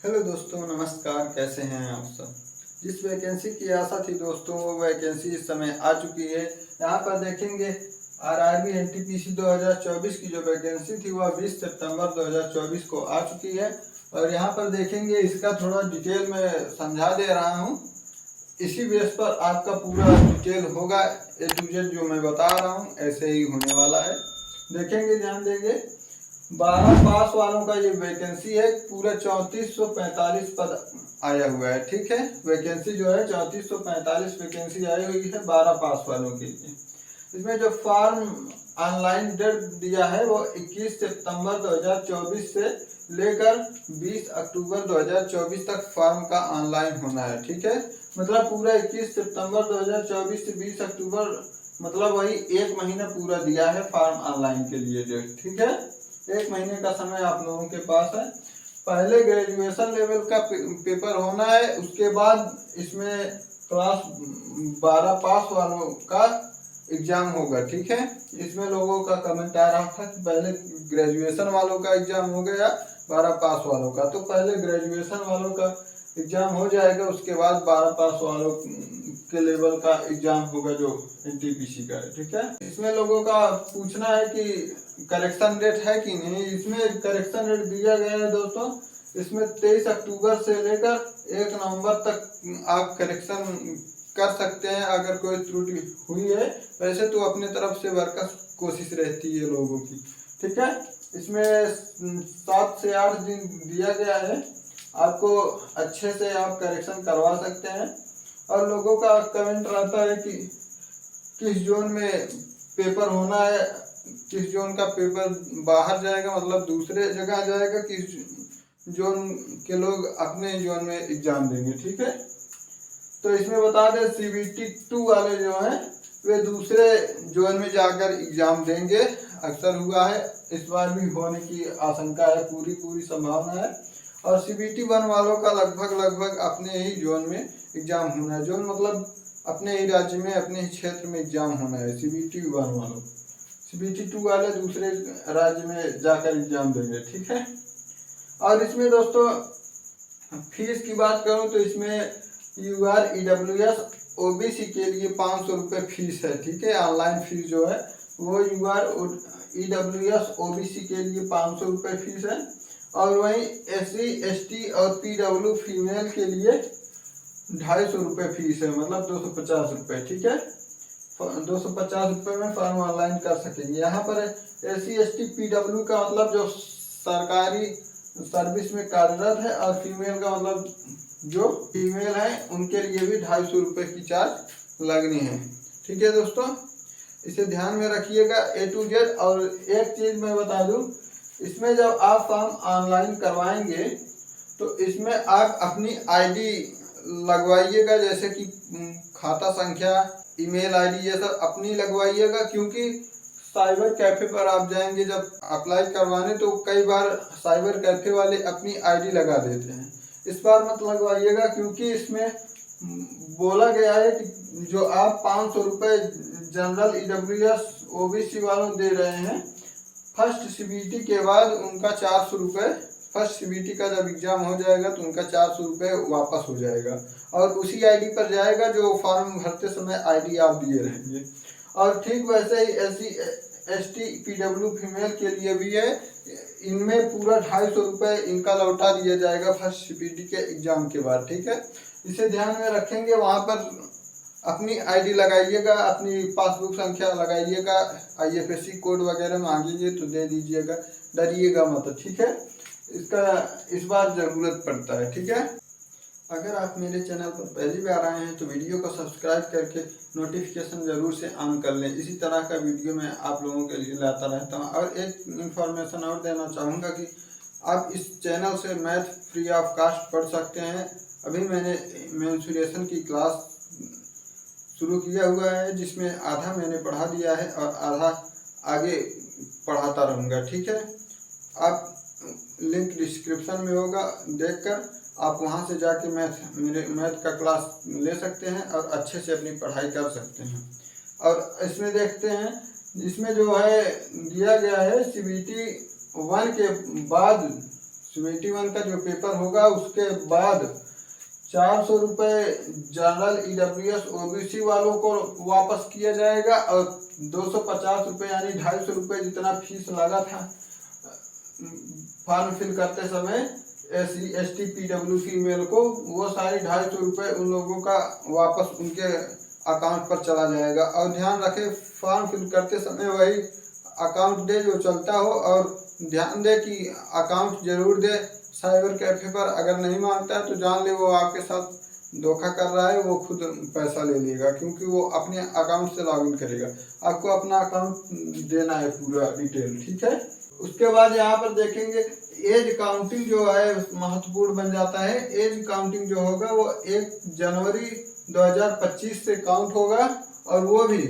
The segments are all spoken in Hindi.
हेलो दोस्तों, नमस्कार। कैसे हैं आप सब। जिस वैकेंसी की आशा थी दोस्तों, वो वैकेंसी इस समय आ चुकी है। यहाँ पर देखेंगे आरआरबी एनटीपीसी 2024 की जो वैकेंसी थी वह 20 सितंबर 2024 को आ चुकी है। और यहाँ पर देखेंगे इसका थोड़ा डिटेल में समझा दे रहा हूँ। इसी बेस पर आपका पूरा डिटेल होगा, ए टू जेड जो मैं बता रहा हूँ ऐसे ही होने वाला है। देखेंगे, ध्यान देंगे। 12 पास वालों का ये वैकेंसी है। पूरा 3445 पद आया हुआ है। ठीक है, वैकेंसी जो है 3445 वैकेंसी आई हुई है 12 पास वालों के लिए। इसमें जो फॉर्म ऑनलाइन डेट दिया है वो 21 सितंबर 2024 से लेकर 20 अक्टूबर 2024 तक फॉर्म का ऑनलाइन होना है। ठीक है, मतलब पूरा 21 सितंबर 2024 से 20 अक्टूबर, मतलब वही एक महीना पूरा दिया है फॉर्म ऑनलाइन के लिए डेट। ठीक है, एक महीने का समय आप लोगों के पास है। पहले ग्रेजुएशन लेवल का पेपर होना है, उसके बाद इसमें क्लास 12 पास वालों का एग्जाम होगा। ठीक है, इसमें लोगों का कमेंट आ रहा था कि पहले ग्रेजुएशन वालों का एग्जाम हो गया 12 पास वालों का, तो पहले ग्रेजुएशन वालों का एग्जाम हो जाएगा, उसके बाद 12 पास वालों के लेवल का एग्जाम होगा जो एनटीपीसी का है। ठीक है, इसमें लोगों का पूछना है कि करेक्शन डेट है कि नहीं। इसमें करेक्शन डेट दिया गया है दोस्तों। इसमें 23 अक्टूबर से लेकर 1 नवंबर तक आप करेक्शन कर सकते हैं अगर कोई त्रुटि हुई है। वैसे तो अपने तरफ से वर्कस कोशिश रहती है लोगों की। ठीक है, इसमें 7 से 8 दिन दिया गया है, आपको अच्छे से आप करेक्शन करवा सकते हैं। और लोगों का कमेंट रहता है कि किस जोन में पेपर होना है, किस जोन का पेपर बाहर जाएगा, मतलब दूसरे जगह जाएगा, किस जोन के लोग अपने जोन में एग्जाम देंगे। ठीक है, तो इसमें बता दें CBT 2 वाले जो हैं वे दूसरे जोन में जाकर एग्जाम देंगे। अक्सर हुआ है, इस बार भी होने की आशंका है, पूरी संभावना है। और CBT 1 वालों का लगभग अपने ही जोन में एग्जाम होना है। जोन मतलब अपने ही राज्य में, अपने ही क्षेत्र में एग्जाम होना है CBT 1 वालों। CBT 2 वाले दूसरे राज्य में जाकर एग्जाम देंगे। ठीक है, और इसमें दोस्तों फीस की बात करूं तो इसमें UR EWS OBC के लिए 500 रुपये फीस है। ठीक है, ऑनलाइन फीस जो है वो UR EWS OBC के लिए 500 रुपये फीस है। और वहीं SC ST और PW फीमेल के लिए 250 रुपये फीस है, मतलब 250 रुपये। ठीक है, 250 रुपये में फॉर्म ऑनलाइन कर सकेंगे। यहाँ पर SC ST PW का मतलब जो सरकारी सर्विस में कार्यरत है, और फीमेल का मतलब जो फीमेल है उनके लिए भी 250 रुपये की चार्ज लगनी है। ठीक है दोस्तों, इसे ध्यान में रखिएगा A to Z। और एक चीज़ मैं बता दूं, इसमें जब आप फॉर्म ऑनलाइन करवाएंगे तो इसमें आप अपनी ID लगवाइएगा, जैसे कि खाता संख्या, ईमेल ID, ये सब अपनी लगवाइएगा। क्योंकि साइबर कैफे पर आप जाएंगे जब अप्लाई करवाने, तो कई बार साइबर कैफे वाले अपनी ID लगा देते हैं। इस बार मत लगवाइएगा, क्योंकि इसमें बोला गया है कि जो आप 500 रुपये जनरल EWS OBC वालों दे रहे हैं, फर्स्ट CBT के बाद उनका 400 रुपये, फर्स्ट CBT का जब एग्जाम हो जाएगा तो उनका 400 रुपये वापस हो जाएगा, और उसी ID पर जाएगा जो फॉर्म भरते समय ID आप दिए रहेंगे। और ठीक वैसे ही SC ST PW फीमेल के लिए भी है। इनमें पूरा 250 रुपये इनका लौटा दिया जाएगा फर्स्ट CBT के एग्जाम के बाद। ठीक है, इसे ध्यान में रखेंगे। वहाँ पर अपनी ID लगाइएगा, अपनी पासबुक संख्या लगाइएगा, IFSC कोड वगैरह मांगेंगे तो दे दीजिएगा, डरिएगा मत। ठीक है, इसका इस बार ज़रूरत पड़ता है। ठीक है, अगर आप मेरे चैनल पर पहली बार आए हैं तो वीडियो को सब्सक्राइब करके नोटिफिकेशन ज़रूर से ऑन कर लें। इसी तरह का वीडियो मैं आप लोगों के लिए लाता रहता हूं। और एक इन्फॉर्मेशन और देना चाहूँगा कि आप इस चैनल से मैथ फ्री ऑफ कास्ट पढ़ सकते हैं। अभी मैंने मेंसुरेशन की क्लास शुरू किया हुआ है, जिसमें आधा मैंने पढ़ा दिया है और आधा आगे पढ़ाता रहूँगा। ठीक है, आप लिंक डिस्क्रिप्शन में होगा, देखकर आप वहां से जाके मेरे मैथ का क्लास ले सकते हैं और अच्छे से अपनी पढ़ाई कर सकते हैं। और इसमें देखते हैं, इसमें जो है दिया गया है CBT 1 के बाद 71 का जो पेपर होगा उसके बाद 400 रुपये जनरल EWS OBC वालों को वापस किया जाएगा और 250 रुपये यानी 250 रुपये जितना फीस लगा था फॉर्म फिल करते समय SC ST PW फीमेल को, वो सारी 250 रुपये उन लोगों का वापस उनके अकाउंट पर चला जाएगा। और ध्यान रखें फॉर्म फिल करते समय वही अकाउंट दे जो चलता हो, और ध्यान दे कि अकाउंट जरूर दे। साइबर कैफे पर अगर नहीं मांगता है तो जान ले वो आपके साथ धोखा कर रहा है, वो खुद पैसा ले लेगा क्योंकि वो अपने अकाउंट से लॉगिन करेगा। आपको अपना अकाउंट देना है पूरा डिटेल, ठीक है। उसके बाद यहाँ पर देखेंगे एज काउंटिंग जो है महत्वपूर्ण बन जाता है। एज काउंटिंग जो होगा वो 1 जनवरी 2025 से काउंट होगा और वो भी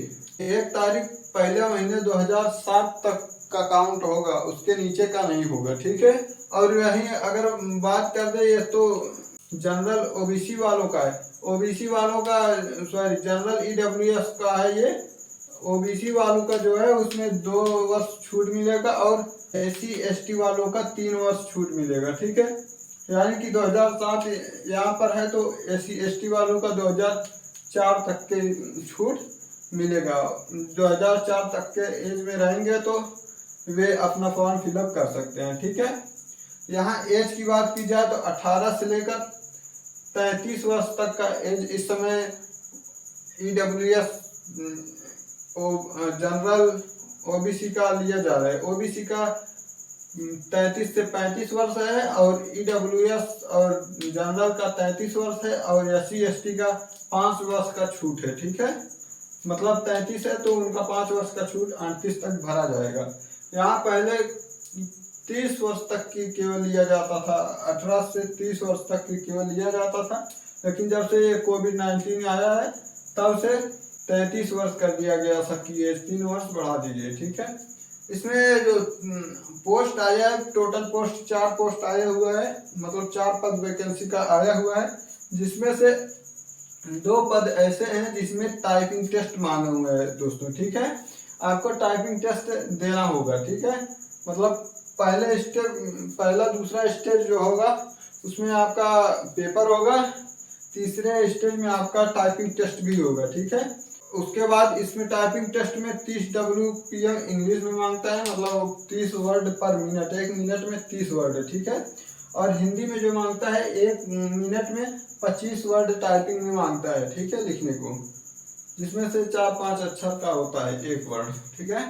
1 तारीख पहले महीने 2007 तक का काउंट होगा, उसके नीचे का नहीं होगा, ठीक है। और यही अगर बात कर दे ये तो जनरल OBC वालों का है, OBC वालों का सॉरी जनरल EWS का है ये। OBC वालों का जो है उसमें 2 वर्ष छूट मिलेगा और SC ST वालों का 3 वर्ष छूट मिलेगा, ठीक है। यानी कि 2007 यहाँ पर है तो SC ST वालों का 2004 तक के छूट मिलेगा। 2004 तक के एज में रहेंगे तो वे अपना फॉर्म फिलअप कर सकते हैं, ठीक है। यहाँ एज की बात की जाए तो 18 से लेकर 33 वर्ष तक का एज इस समय EWS जनरल OBC का लिया जा रहा है। OBC का 33 से 35 वर्ष है और EWS और जनरल का 33 वर्ष है और SC ST का 5 वर्ष का छूट है, ठीक है। मतलब 33 है तो उनका 5 वर्ष का छूट 38 तक भरा जाएगा। यहाँ पहले 30 वर्ष तक की केवल लिया जाता था, 18 से 30 वर्ष तक की केवल लिया जाता था, लेकिन जब से ये COVID-19 आया है तब से 33 वर्ष कर दिया गया सबकी एज 3 वर्ष बढ़ा दीजिए, ठीक है। इसमें जो पोस्ट आया है टोटल पोस्ट 4 पोस्ट आया हुआ है, मतलब 4 पद वैकेंसी का आया हुआ है, जिसमें से 2 पद ऐसे हैं जिसमें टाइपिंग टेस्ट मांगे हुए हैं दोस्तों, ठीक है। आपको टाइपिंग टेस्ट देना होगा, ठीक है। मतलब पहला दूसरा स्टेज जो होगा उसमें आपका पेपर होगा, तीसरे स्टेज में आपका टाइपिंग टेस्ट भी होगा, ठीक है। उसके बाद इसमें टाइपिंग टेस्ट में 30 WPM इंग्लिश में मांगता है, मतलब 30 वर्ड पर मिनट, 1 मिनट में 30 वर्ड, ठीक है। और हिंदी में जो मांगता है 1 मिनट में 25 वर्ड टाइपिंग में मांगता है, ठीक है, लिखने को, जिसमें से 4-5 अक्षर का होता है 1 वर्ड, ठीक है।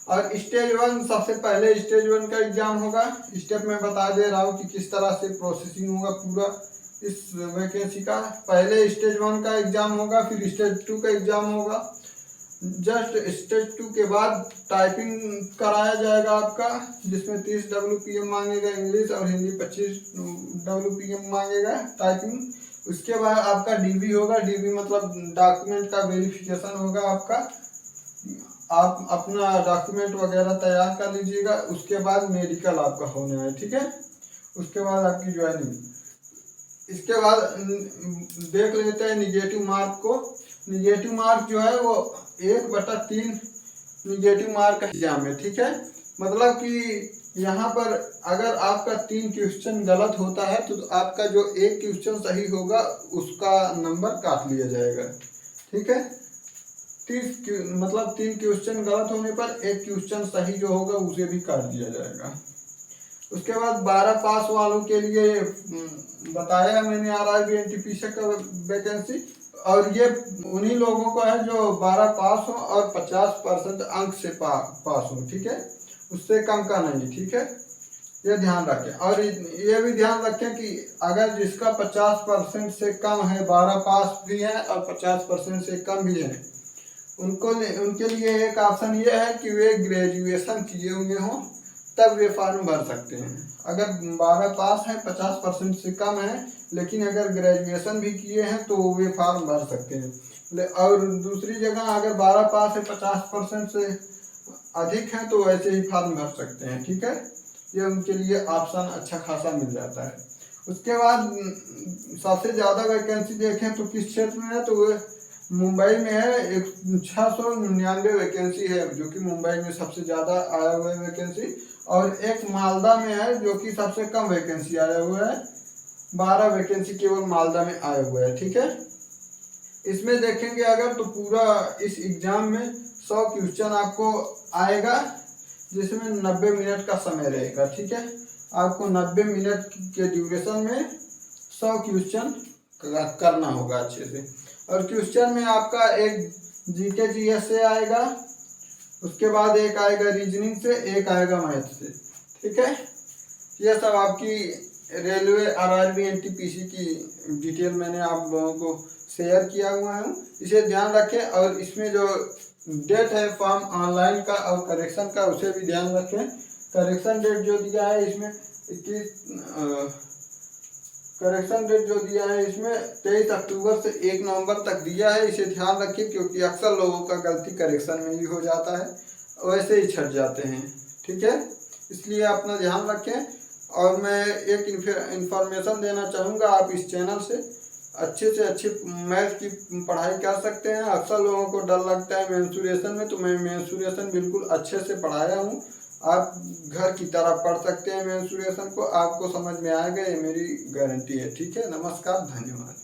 और स्टेज 1 सबसे पहले स्टेज 1 का एग्जाम होगा। स्टेप में बता दे रहा हूँ कि किस तरह से प्रोसेसिंग होगा पूरा इस वैकेंसी का। पहले स्टेज 1 का एग्जाम होगा, फिर स्टेज 2 का एग्जाम होगा। जस्ट स्टेज 2 के बाद टाइपिंग कराया जाएगा आपका, जिसमें 30 WPM मांगेगा इंग्लिश और हिंदी 25 WPM मांगेगा टाइपिंग। उसके बाद आपका DB होगा, DB मतलब डॉक्यूमेंट का वेरिफिकेशन होगा आपका। आप अपना डॉक्यूमेंट वगैरह तैयार कर लीजिएगा। उसके बाद मेडिकल आपका होना है, ठीक है। उसके बाद आपकी ज्वाइनिंग। इसके बाद देख लेते हैं निगेटिव मार्क को। निगेटिव मार्क जो है वो 1/3 निगेटिव मार्क एग्जाम है, ठीक है। मतलब कि यहाँ पर अगर आपका 3 क्वेश्चन गलत होता है तो आपका जो 1 क्वेश्चन सही होगा उसका नंबर काट लिया जाएगा, ठीक है। 3 क्वेश्चन गलत होने पर 1 क्वेश्चन सही जो होगा उसे भी काट दिया जाएगा। उसके बाद 12 पास वालों के लिए बताया मैंने RRB NTPC का वैकेंसी, और ये उन्हीं लोगों को है जो 12 पास हो और 50% अंक से पास हो, ठीक है, उससे कम का नहीं, ठीक है, ये ध्यान रखें। और ये भी ध्यान रखें कि अगर जिसका 50% से कम है, 12 पास भी है और 50% से कम भी है, उनके लिए एक ऑप्शन ये है कि वे ग्रेजुएशन किए हुए हों तब वे फॉर्म भर सकते हैं। अगर 12 पास है 50% से कम है लेकिन अगर ग्रेजुएशन भी किए हैं तो वे फॉर्म भर सकते हैं। और दूसरी जगह अगर 12 पास है 50% से अधिक है तो वैसे ही फॉर्म भर सकते हैं, ठीक है। ये उनके लिए ऑप्शन अच्छा खासा मिल जाता है। उसके बाद सबसे ज़्यादा वैकेंसी देखें तो किस क्षेत्र में है, तो मुंबई में है। 699 वैकेंसी है जो कि मुंबई में सबसे ज़्यादा आया हुआ है वैकेंसी। और एक मालदा में है जो कि सबसे कम वैकेंसी आया हुआ है, 12 वैकेंसी केवल मालदा में आया हुआ है। ठीक है, इसमें देखेंगे अगर तो पूरा इस एग्जाम में 100 क्वेश्चन आपको आएगा, जिसमें 90 मिनट का समय रहेगा। ठीक है, आपको 90 मिनट के ड्यूरेशन में 100 क्वेश्चन करना होगा अच्छे से। और क्वेश्चन में आपका एक जीके जीएस से आएगा, उसके बाद एक आएगा रीजनिंग से, एक आएगा मैथ से। ठीक है, ये सब आपकी रेलवे आरआरबी एनटीपीसी की डिटेल मैंने आप लोगों को शेयर किया हुआ है, इसे ध्यान रखें। और इसमें जो डेट है फॉर्म ऑनलाइन का और करेक्शन का, उसे भी ध्यान रखें। करेक्शन डेट जो दिया है इसमें 23 अक्टूबर से 1 नवंबर तक दिया है, इसे ध्यान रखिए, क्योंकि अक्सर लोगों का गलती करेक्शन में ही हो जाता है, वैसे ही छट जाते हैं। ठीक है, इसलिए अपना ध्यान रखें। और मैं एक इंफॉर्मेशन देना चाहूँगा, आप इस चैनल से अच्छे मैथ की पढ़ाई कर सकते हैं। अक्सर लोगों को डर लगता है मेंसुरेशन में, तो मैं मेंसुरेशन बिल्कुल अच्छे से पढ़ाया हूँ। आप घर की तरह पढ़ सकते हैं मेंसुरेशन को, आपको समझ में आएगा, ये मेरी गारंटी है। ठीक है, नमस्कार, धन्यवाद।